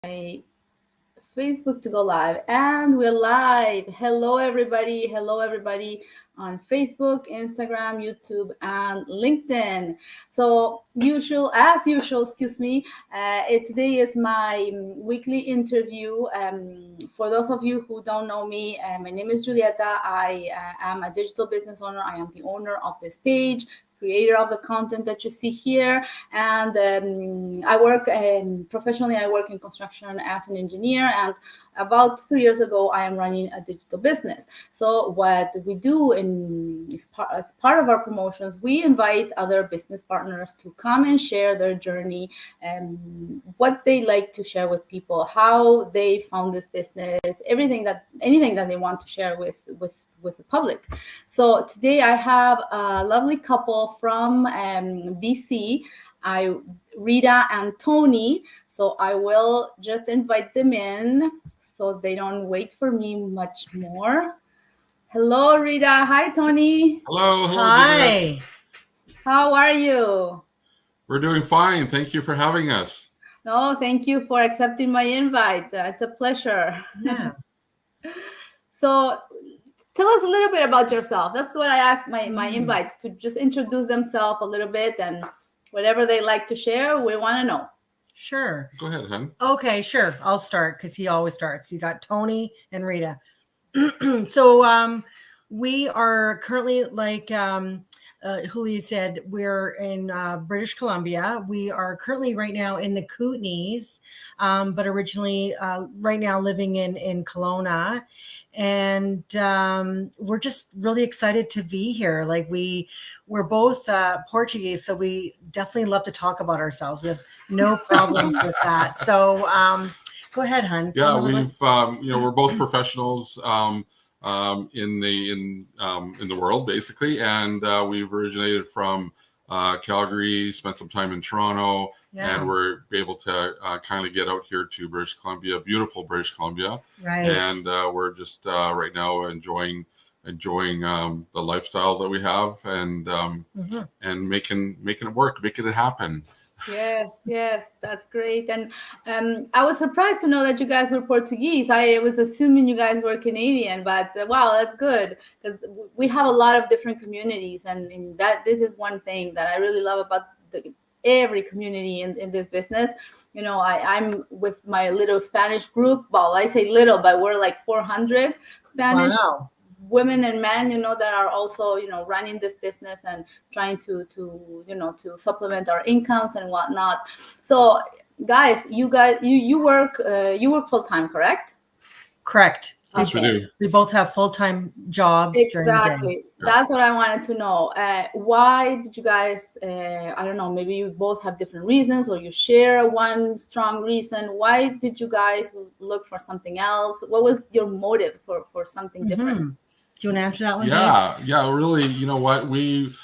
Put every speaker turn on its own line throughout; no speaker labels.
Facebook to go live, and we're live. Hello everybody. Hello everybody on Facebook, Instagram, YouTube, and LinkedIn. So as usual, excuse me. Today is my weekly interview. For those of you who don't know me, my name is Julieta. I am a digital business owner. I am the owner of this page, creator of the content that you see here, and I work professionally. I work in construction as an engineer, and about 3 years ago I am running a digital business. So what we do as part of our promotions, we invite other business partners to come and share their journey and what they like to share with people, how they found this business, anything that they want to share with the public. So today I have a lovely couple from BC, Rita and Tony. So I will just invite them in so they don't wait for me much more. Hello, Rita. Hi, Tony.
Hello.
Hi.
Juliet.
How are you?
We're doing fine. Thank you for having us.
No, thank you for accepting my invite. It's a pleasure.
Yeah.
So tell us a little bit about yourself. That's what I asked my invites, to just introduce themselves a little bit, and whatever they like to share, we want to know.
Sure.
Go ahead, hon.
Okay, sure. I'll start because he always starts. You got Tony and Rita. So we are currently, like Julio said, we're in British Columbia. We are currently right now in the Kootenays, but originally right now living in Kelowna. And we're just really excited to be here. Like we're both Portuguese, so we definitely love to talk about ourselves. We have no problems with that. So go ahead, hon.
Yeah, we're both professionals in the world, basically, and we've originated from Calgary, spent some time in Toronto, and we're able to kind of get out here to British Columbia, beautiful British Columbia,
right?
And we're just right now enjoying the lifestyle that we have, and making it work, making it happen.
Yes, that's great. And I was surprised to know that you guys were Portuguese. I was assuming you guys were Canadian, but wow, that's good, because we have a lot of different communities, and that this is one thing that I really love about every community in this business. You know, I'm with my little Spanish group. Well, I say little, but we're like 400 Spanish women and men, that are also, running this business and trying to supplement our incomes and whatnot. So guys, you work full-time, correct?
Correct.
Yes, we do.
We both have full-time jobs.
Exactly. That's what I wanted to know. Why did you guys, I don't know, maybe you both have different reasons, or you share one strong reason. Why did you guys look for something else? What was your motive for something different?
Do you want to answer that one?
Yeah, really. You know what? We've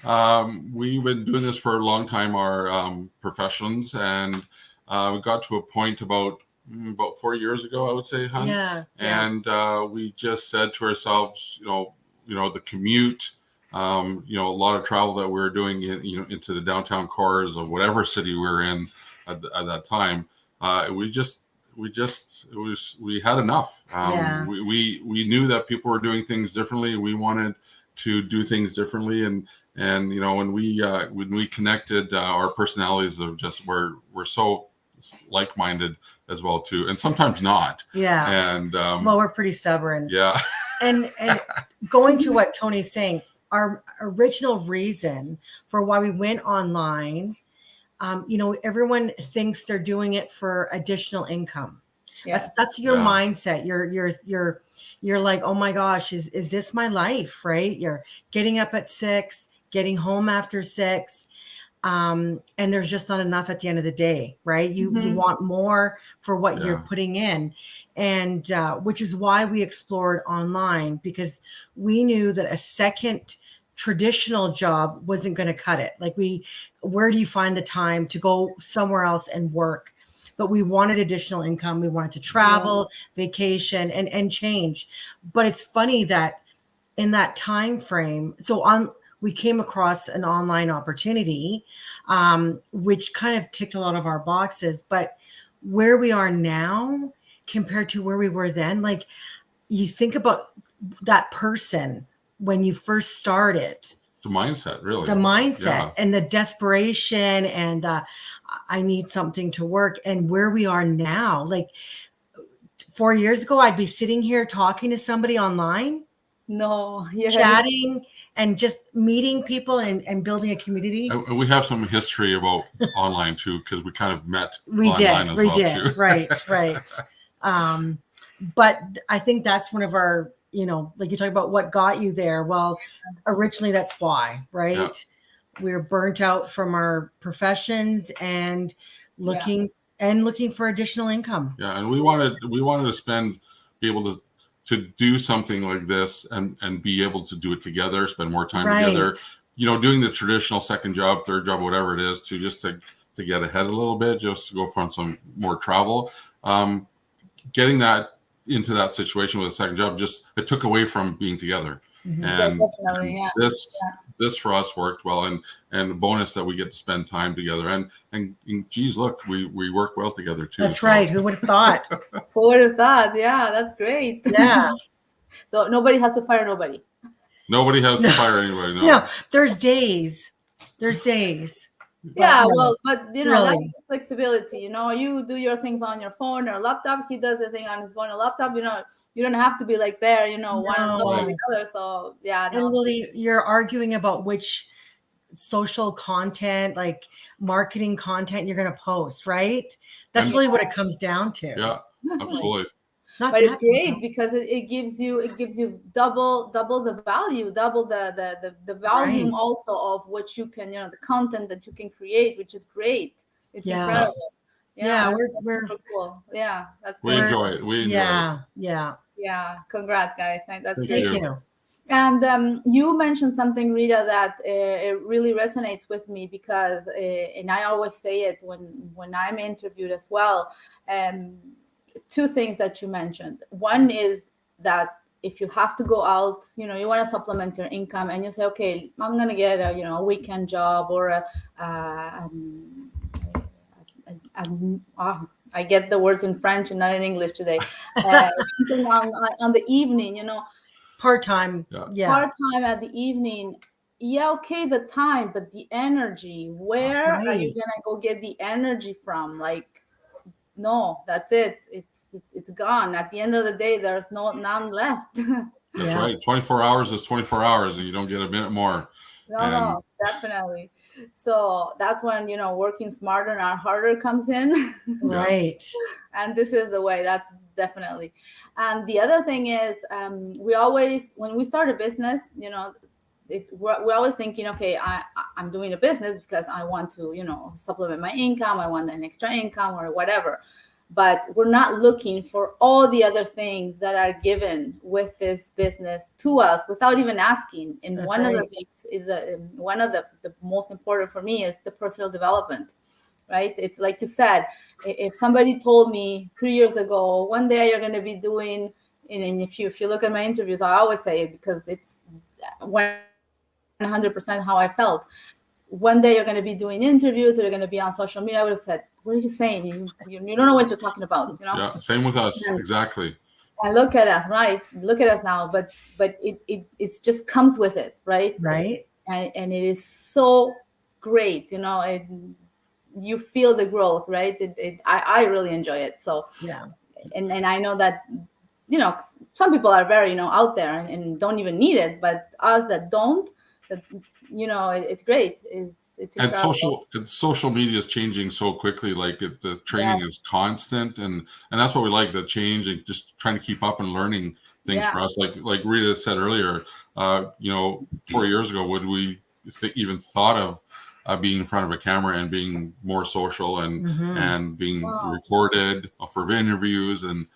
been doing this for a long time, our professions, and we got to a point about 4 years ago, I would say, hon.
Yeah.
And we just said to ourselves, the commute, a lot of travel that we were doing into the downtown cores of whatever city we were in at that time. We had enough. We knew that people were doing things differently. We wanted to do things differently, and when we connected, our personalities of just we're so like-minded as well too, and sometimes not.
Yeah.
And
well, we're pretty stubborn.
Yeah.
and going to what Tony's saying, our original reason for why we went online, everyone thinks they're doing it for additional income. Yeah. That's your mindset. You're like, oh my gosh, is this my life? Right? You're getting up at 6, getting home after 6. And there's just not enough at the end of the day, right? You want more for what you're putting in. And which is why we explored online, because we knew that a second traditional job wasn't going to cut it. Like where do you find the time to go somewhere else and work? But we wanted additional income. We wanted to travel, vacation, and change. But it's funny that in that time frame, we came across an online opportunity, which kind of ticked a lot of our boxes. But where we are now compared to where we were then, like you think about that person when you first started,
The mindset, really.
the mindset
Yeah.
and the desperation and I need something to work, and where we are now. Like 4 years ago, I'd be sitting here talking to somebody online,
No, yeah,
chatting and just meeting people and building a community.
And we have some history about online too, because we kind of met
We
online
did,
as
we
well
did,
too.
right. But I think that's one of our, like you talk about what got you there. Well, originally that's why, right?
Yeah.
We're burnt out from our professions and looking for additional income.
Yeah, and we wanted to be able to do something like this and be able to do it together, spend more time together. Doing the traditional second job, third job, whatever it is, to get ahead a little bit, just to go from some more travel. Getting that into that situation with a second job, it took away from being together.
Mhm.
And,
definitely,
and
yeah.
this for us worked well, and the bonus that we get to spend time together, and geez, look, we work well together too.
That's right. Who would have thought?
Who would have thought? Yeah, that's great.
Yeah.
So nobody has to fire nobody.
Nobody has to fire anybody. No.
There's days.
Yeah,
But no,
well, but that's
really.
flexibility. You do your things on your phone or laptop. He does the thing on his phone or laptop. You don't have to be like there. One on top of the other. So yeah,
And really, you're arguing about which social content, like marketing content, you're going to post, right? That's really what it comes down to.
Yeah, absolutely.
But it's great because it gives you double the value, double the volume also of what you can, the content that you can create, which is great. It's incredible.
Yeah, we're
cool. Yeah, that's
we
great.
enjoy it. We enjoy it.
Yeah. Congrats, guys. That's
Thank
great.
you.
And you mentioned something, Rita, that it really resonates with me because, and I always say it when I'm interviewed as well. Two things that you mentioned. One is that if you have to go out, you want to supplement your income, and you say, okay, I'm going to get a weekend job or I get the words in French and not in English today. Something on the evening,
part-time.
Part-time at the evening. Yeah, okay, the time, but the energy, where are you gonna go get the energy from? Like, no, that's it. It's gone. At the end of the day, there's none left.
That's right. 24 hours is 24 hours, and you don't get a minute more.
No, definitely. So that's when, working smarter, not harder comes in.
Right.
And this is the way. That's definitely. And the other thing is, we always, when we start a business, we're always thinking, okay, I'm doing a business because I want to, supplement my income. I want an extra income or whatever. But we're not looking for all the other things that are given with this business to us without even asking. And one of the things is one of the most important for me is the personal development, right? It's like you said, if somebody told me 3 years ago, one day you're going to be doing, and if you look at my interviews, I always say it because it's 100% how I felt. One day you're going to be doing interviews or you're going to be on social media, I would have said, what are you saying? You don't know what you're talking about,
Yeah, same with us. Exactly.
And look at us, right? Look at us now, but it just comes with it, right?
Right.
And it is so great, you feel the growth, right? I really enjoy it. So
yeah,
and I know that some people are very out there and don't even need it, but us that don't, that it's great. It's incredible.
And social media is changing so quickly. Like the training is constant, and that's what we like, the change and just trying to keep up and learning things for us. Like Rita said earlier, 4 years ago, would we even thought of being in front of a camera and being more social and being recorded for interviews and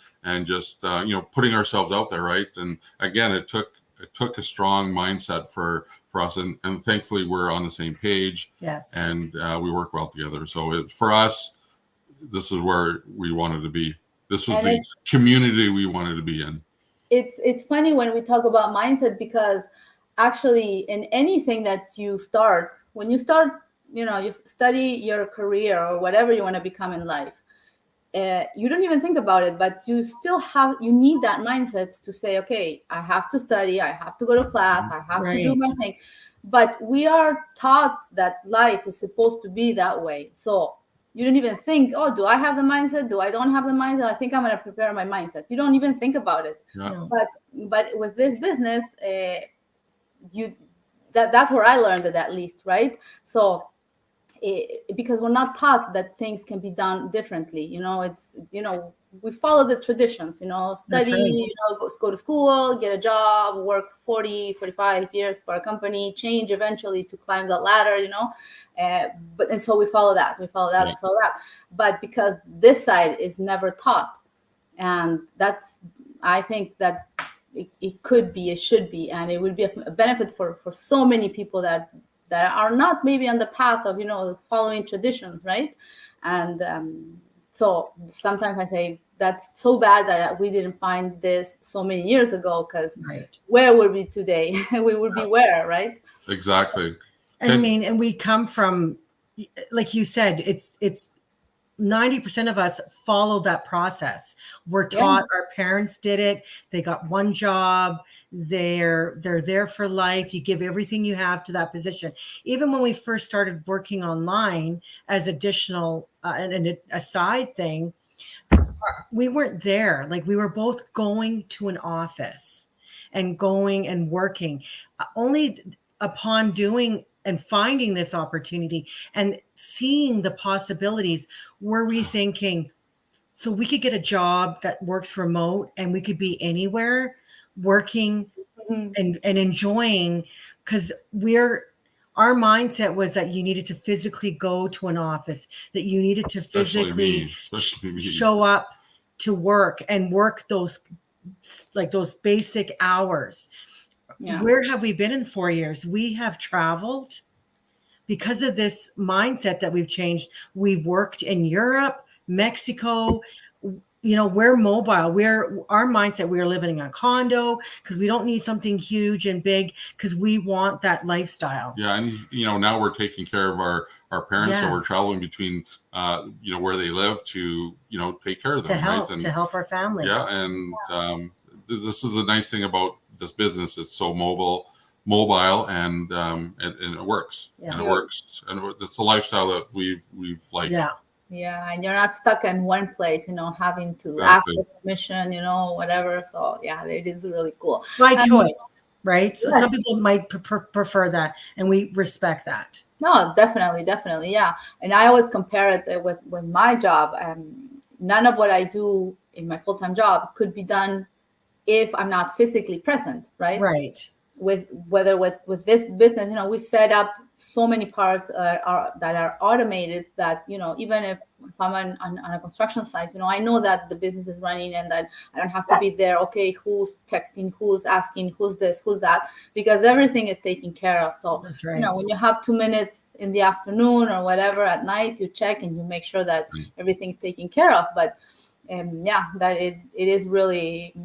just putting ourselves out there, right? And again, it took a strong mindset for us, and thankfully we're on the same page.
Yes.
And we work well together. So for us, this is where we wanted to be. This was the community we wanted to be in.
It's funny when we talk about mindset, because actually in anything that you start, when you start, you study your career or whatever you want to become in life, you don't even think about it, but you need that mindset to say, okay, I have to study, I have to go to class, I have to do
Right.
my thing. But we are taught that life is supposed to be that way. So you don't even think, oh, do I have the mindset? Do I don't have the mindset? I think I'm going to prepare my mindset. You don't even think about it.
Yeah.
No.
But with this business, you that's where I learned it, at least, right? So because we're not taught that things can be done differently, it's, we follow the traditions,
That's
study,
right.
go to school, get a job, work 40-45 years for a company, change eventually to climb the ladder, but and so we follow that,
Right.
but because this side is never taught, and that's, I think that it could be, it should be, and it would be a benefit for so many people that are not maybe on the path of following traditions, right? And so sometimes I say that's so bad that we didn't find this so many years ago, because
Right.
where would we today? We would be where, right?
Exactly.
I mean, and we come from, like you said, it's 90% of us followed that process. We're taught, our parents did it. They got one job. They're there for life. You give everything you have to that position. Even when we first started working online as additional and a side thing, we weren't there. Like, we were both going to an office and going and working. Only upon doing and finding this opportunity and seeing the possibilities were we thinking, so we could get a job that works remote and we could be anywhere working and enjoying, because our mindset was that you needed to physically go to an office, that you needed to physically
Especially me.
show up to work and work those basic hours.
Yeah.
Where have we been in 4 years? We have traveled because of this mindset that we've changed. We've worked in Europe, Mexico. We're mobile. Our mindset, we are living in a condo because we don't need something huge and big, because we want that lifestyle.
Yeah. And, now we're taking care of our parents.
Yeah.
So we're traveling between, where they live to, take care of them.
To help our family.
Yeah. And this is the nice thing about this business. It's so mobile and it works.
Yeah.
And it works. And it's the lifestyle that we've liked.
Yeah.
Yeah, and you're not stuck in one place, having to
Exactly.
ask for permission, whatever. So yeah, it is really cool.
By choice, right? So
Yeah.
some people might prefer that, and we respect that.
No, definitely, yeah. And I always compare it with my job. None of what I do in my full-time job could be done if I'm not physically present, right?
Right.
With this business, we set up so many parts that are automated that, even if I'm on a construction site, I know that the business is running and that I don't have to be there. Okay, who's texting, who's asking, who's this, who's that, because everything is taken care of. So,
That's right.
when you have 2 minutes in the afternoon or whatever at night, you check and you make sure that everything's taken care of. But that it is really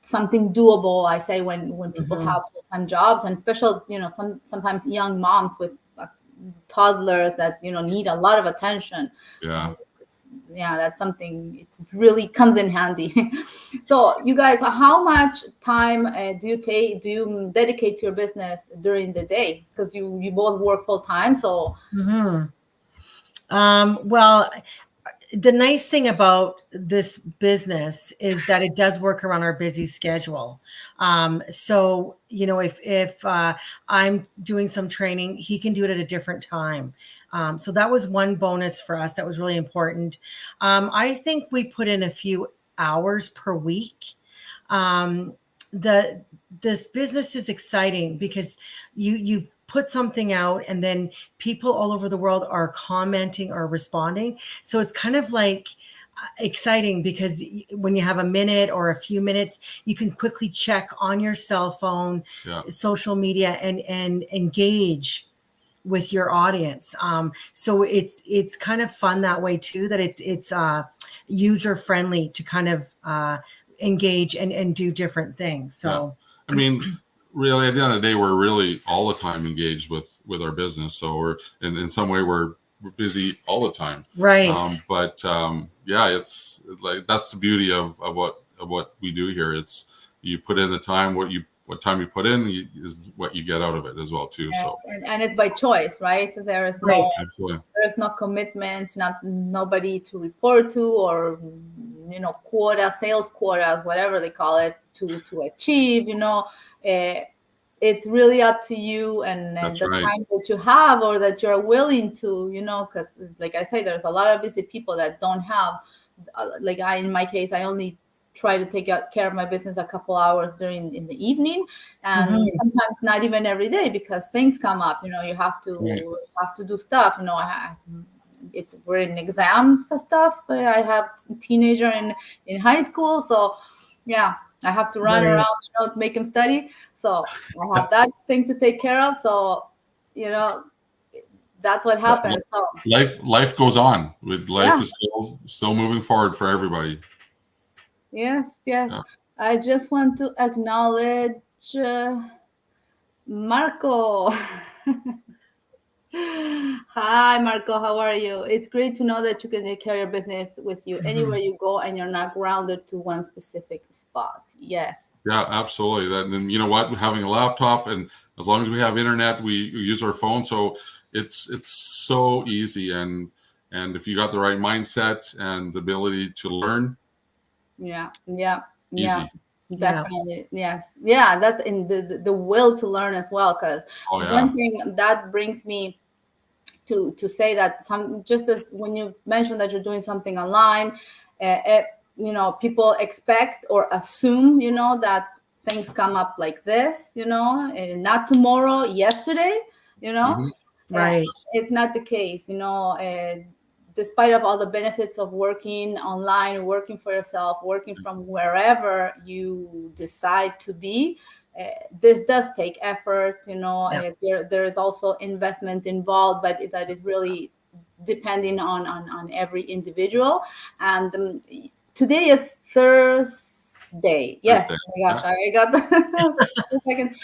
something doable, I say, when people have full-time jobs, and especially, sometimes young moms with toddlers that, need a lot of attention.
Yeah.
That's something, it really comes in handy. So you guys, how much time do you dedicate to your business during the day? Because you both work full-time, so.
Well, the nice thing about this business is that it does work around our busy schedule. So, if I'm doing some training, he can do it at a different time. So that was one bonus for us. That was really important. I think we put in a few hours per week. This business is exciting because you put something out and then people all over the world are commenting or responding. So it's kind of like exciting because when you have a minute or a few minutes, you can quickly check on your cell phone, social media, and engage with your audience. So it's kind of fun that way too, that it's user friendly to kind of engage and do different things. So
I mean, really, at the end of the day, we're really all the time engaged with our business. So we're in some way we're busy all the time.
Right.
But yeah, it's like that's the beauty of what we do here. It's you put in the time, what time you put in is what you get out of it as well too.
Yes,
So
and it's by choice, right?
Right.
absolutely.
There's no commitments, not nobody to report to, or quota, sales quotas, whatever they call it, to achieve. It's really up to you and
That's
the
right.
time that you have or that you're willing to, because like I say, there's a lot of busy people that don't have, like in my case, I only try to take care of my business a couple hours in the evening, and
Mhm.
sometimes not even every day because things come up. You
Right.
have to do stuff. We're in exams and stuff. I have a teenager in high school, so yeah, I have to run
Right.
around, make him study. So I have that thing to take care of. So you know that's what
But
happens. So
life goes on. Life
yeah.
is still moving forward for everybody.
Yes, yes.
Yeah.
I just want to acknowledge Marco. Hi, Marco. How are you? It's great to know that you can take care of your business with you anywhere
Mhm.
you go and you're not grounded to one specific spot. Yes.
Yeah, absolutely. That, and then you know what? Having a laptop, and as long as we have internet, we use our phone. So it's so easy, and if you got the right mindset and the ability to learn,
Yeah. Yeah. Yeah.
easy.
Yeah.
Definitely. Yes. Yeah. That's in the will to learn as well. Because
Oh
one
yeah.
thing that brings me to say that just as when you mentioned that you're doing something online, people expect or assume that things come up like this, and not tomorrow, yesterday, you know
Hmm.
uh,
Right.
it's not the case, despite of all the benefits of working online, working for yourself, working from wherever you decide to be. This does take effort,
Yeah.
there is also investment involved, but that is really depending on every individual. And today is Thursday. Yes,
Thursday.
oh my gosh,
Yeah.
I got a second.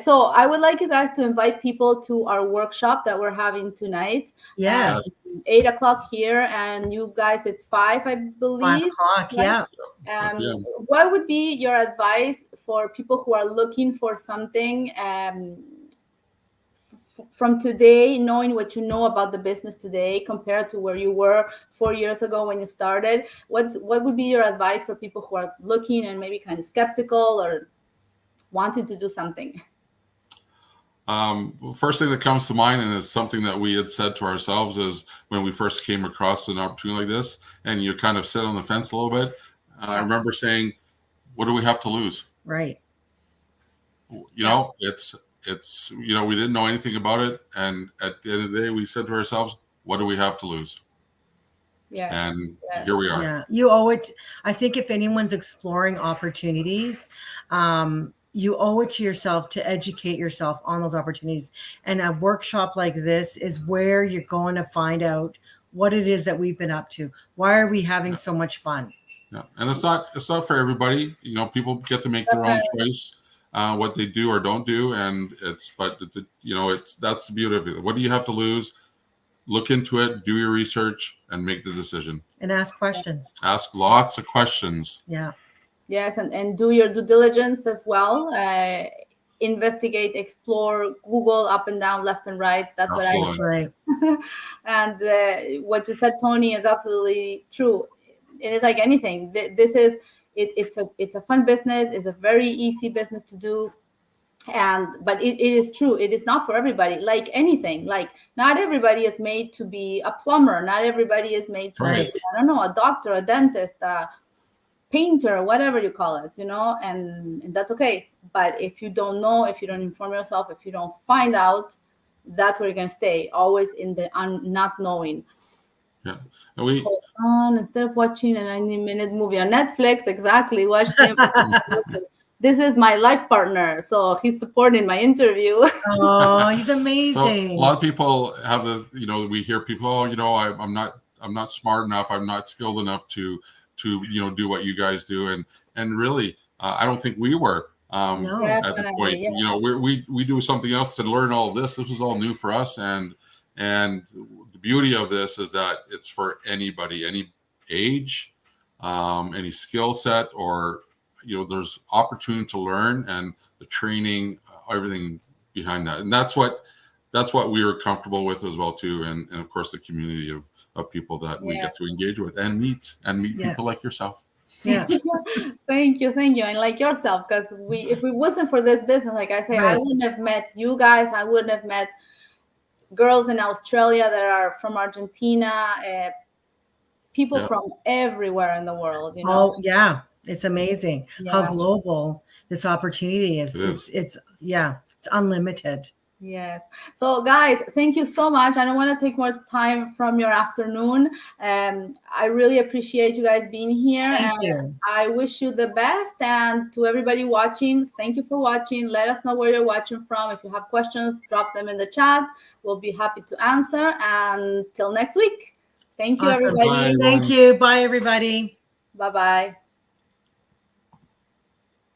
So I would like you guys to invite people to our workshop that we're having tonight at
Yes.
Yes.
8 o'clock here, and you guys, it's 5, I
Five
believe.
o'clock.
Right?
Yeah.
5 p.m.
What would be your advice for people who are looking for something from today, knowing what you know about the business today compared to where you were 4 years ago when you started? What would be your advice for people who are looking and maybe kind of skeptical or wanting to do something?
First thing that comes to mind, and is something that we had said to ourselves, is when we first came across an opportunity like this, and you kind of sit on the fence a little bit. I
Yeah.
remember saying, "What do we have to lose?"
Right.
Yeah.
It's we didn't know anything about it, and at the end of the day, we said to ourselves, "What do we have to lose?"
Yes.
And
Yes.
here we are.
Yeah. You owe it. I think if anyone's exploring opportunities, you owe it to yourself to educate yourself on those opportunities. And a workshop like this is where you're going to find out what it is that we've been up to. Why are we having so much fun?
Yeah, and it's not for everybody. People get to make their own
Definitely.
choice, what they do or don't do, and it's that's the beauty of it. What do you have to lose? Look into it, do your research, and make the decision.
And ask questions.
Ask lots of questions.
Yeah.
Yes, and do your due diligence as well. Investigate, explore, Google up and down, left and right. That's what I
That's
Absolutely.
right.
and what you said, Tony, is absolutely true. It is like anything. This is it's a fun business. It's a very easy business to do, but it is true. It is not for everybody. Like anything, like not everybody is made to be a plumber. Not everybody is made to
Right.
be, I don't know, a doctor, a dentist, painter, whatever you call it, and that's okay. But if you don't know, if you don't inform yourself, if you don't find out, that's where you're gonna stay, always in the not knowing.
Yeah. And we
Hold on, instead of watching a 90-minute movie on Netflix, exactly, watch the this is my life partner, so he's supporting my interview.
Oh, he's
so a
amazing.
lot of people have we hear people, oh, I'm not smart enough, I'm not skilled enough to do what you guys do, and really, I don't think we were.
No.
At the point,
Definitely, yeah.
we do something else to learn all of this. This is all new for us, and the beauty of this is that it's for anybody, age, any skill set, or there's opportunity to learn, and the training, everything behind that. And that's what we were comfortable with as well too, and of course the community of people that we get to engage with and meet people like yourself.
Yeah.
Thank you, and like yourself, because if we wasn't for this business, like I say, I wouldn't have met you guys. I wouldn't have met girls in Australia that are from Argentina, people from everywhere in the world.
Oh yeah, it's amazing how global this opportunity is. It's unlimited.
Yes. So guys, thank you so much. I don't want to take more time from your afternoon. I really appreciate you guys being here.
Thank you.
I wish you the best. And to everybody watching, thank you for watching. Let us know where you're watching from. If you have questions, drop them in the chat. We'll be happy to answer. And till next week. Thank you, everybody.
Thank you. Bye, everybody.
Bye-bye.